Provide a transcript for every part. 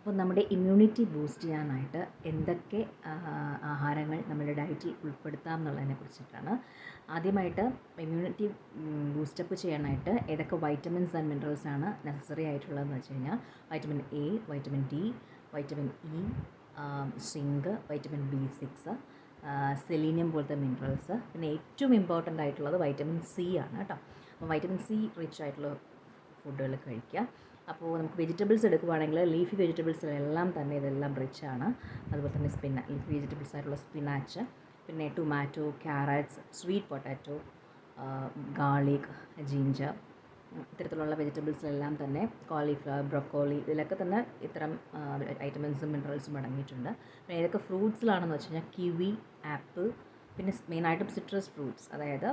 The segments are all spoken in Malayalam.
അപ്പോൾ നമ്മുടെ ഇമ്മ്യൂണിറ്റി ബൂസ്റ്റ് ചെയ്യാനായിട്ട് എന്തൊക്കെ ആഹാരങ്ങൾ നമ്മുടെ ഡയറ്റിൽ ഉൾപ്പെടുത്താം എന്നുള്ളതിനെ കുറിച്ചിട്ടാണ്. ആദ്യമായിട്ട് ഇമ്മ്യൂണിറ്റി ബൂസ്റ്റപ്പ് ചെയ്യാനായിട്ട് ഏതൊക്കെ വൈറ്റമിൻസ് ആൻഡ് മിനറൽസ് ആണ് നെസസറി ആയിട്ടുള്ളതെന്ന് വെച്ച് കഴിഞ്ഞാൽ vitamin A, vitamin D, vitamin E, zinc, vitamin B6, selenium പോലത്തെ മിനറൽസ്, പിന്നെ ഏറ്റവും ഇമ്പോർട്ടൻ്റ് ആയിട്ടുള്ളത് വൈറ്റമിൻ സി ആണ് കേട്ടോ. അപ്പോൾ വൈറ്റമിൻ സി റിച്ച് ആയിട്ടുള്ള ഫുഡുകൾ കഴിക്കുക. അപ്പോൾ നമുക്ക് വെജിറ്റബിൾസ് എടുക്കുവാണെങ്കിൽ ലീഫി വെജിറ്റബിൾസിലെല്ലാം തന്നെ ഇതെല്ലാം റിച്ച് ആണ്. അതുപോലെ തന്നെ ലീഫി വെജിറ്റബിൾസ് ആയിട്ടുള്ള സ്പിനാച്ച്, പിന്നെ tomato, carrots, sweet potato, garlic, ginger, ഇത്തരത്തിലുള്ള വെജിറ്റബിൾസിലെല്ലാം തന്നെ കോളിഫ്ലവർ, ബ്രൊക്കോളി, ഇതിലൊക്കെ തന്നെ ഇത്തരം വൈറ്റമിൻസും മിനറൽസും അടങ്ങിയിട്ടുണ്ട്. പിന്നെ ഏതൊക്കെ ഫ്രൂട്ട്സിലാണെന്ന് വെച്ച് കഴിഞ്ഞാൽ കിവി, ആപ്പിൾ, പിന്നെ മെയിനായിട്ടും സിട്രസ് ഫ്രൂട്ട്സ്, അതായത്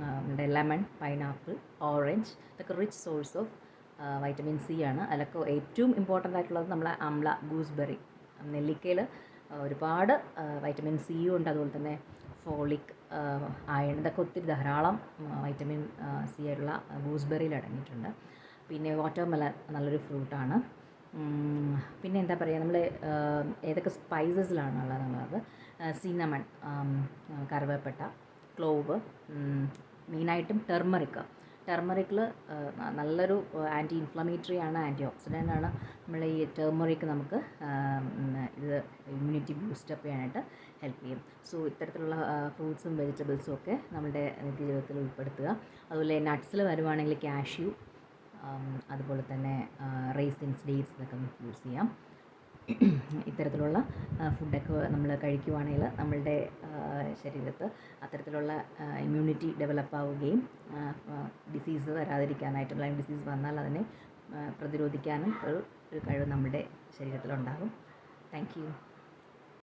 നമ്മുടെ ലെമൺ, പൈനാപ്പിൾ, ഓറഞ്ച്, ഇതൊക്കെ rich source of vitamin C ആണ്. അതിലൊക്കെ ഏറ്റവും ഇമ്പോർട്ടൻ്റ് ആയിട്ടുള്ളത് നമ്മളെ അംല, ഗൂസ്ബെറി, നെല്ലിക്കയിൽ ഒരുപാട് വൈറ്റമിൻ സിയും ഉണ്ട്. അതുപോലെ തന്നെ ഫോളിക്, അയൺ, ഇതൊക്കെ ഒത്തിരി ധാരാളം വൈറ്റമിൻ സി ആയിട്ടുള്ള ഗൂസ്ബെറിയിൽ അടങ്ങിയിട്ടുണ്ട്. പിന്നെ വാട്ടർമെലൺ നല്ലൊരു ഫ്രൂട്ടാണ്. പിന്നെ എന്താ പറയുക, നമ്മൾ ഏതൊക്കെ സ്പൈസസിലാണുള്ളത് എന്നുള്ളത് സിന്നമൺ, കറുവപ്പട്ട, ക്ലോവ്, മെയിനായിട്ടും ടെർമറിക്കിൽ നല്ലൊരു ആൻറ്റി ഇൻഫ്ലമേറ്ററി ആണ്, ആൻറ്റി ഓക്സിഡൻ്റ് ആണ്. നമ്മൾ ഈ ടെർമറിക് നമുക്ക് ഇത് ഇമ്മ്യൂണിറ്റി ബൂസ്റ്റപ്പ് ചെയ്യാനായിട്ട് ഹെൽപ്പ് ചെയ്യും. സോ ഇത്തരത്തിലുള്ള ഫ്രൂട്ട്സും വെജിറ്റബിൾസും ഒക്കെ നമ്മുടെ നിത്യജീവിതത്തിൽ ഉൾപ്പെടുത്തുക. അതുപോലെ നട്ട്സിൽ വരുവാണെങ്കിൽ കാഷ്യൂ, അതുപോലെ തന്നെ റേസിൻസ്, ഡേറ്റ്സ് ഇതൊക്കെ നമുക്ക് യൂസ് ചെയ്യാം. ഇത്തരത്തിലുള്ള ഫുഡൊക്കെ നമ്മൾ കഴിക്കുവാണെങ്കിൽ നമ്മളുടെ ശരീരത്ത് അത്തരത്തിലുള്ള ഇമ്മ്യൂണിറ്റി ഡെവലപ്പ് ആവുകയും ഡിസീസ് വരാതിരിക്കാനായിട്ട്, ലൈം ഡിസീസ് വന്നാൽ അതിനെ പ്രതിരോധിക്കാനും ഒരു കഴിവ് നമ്മുടെ ശരീരത്തിലുണ്ടാകും. Thank you.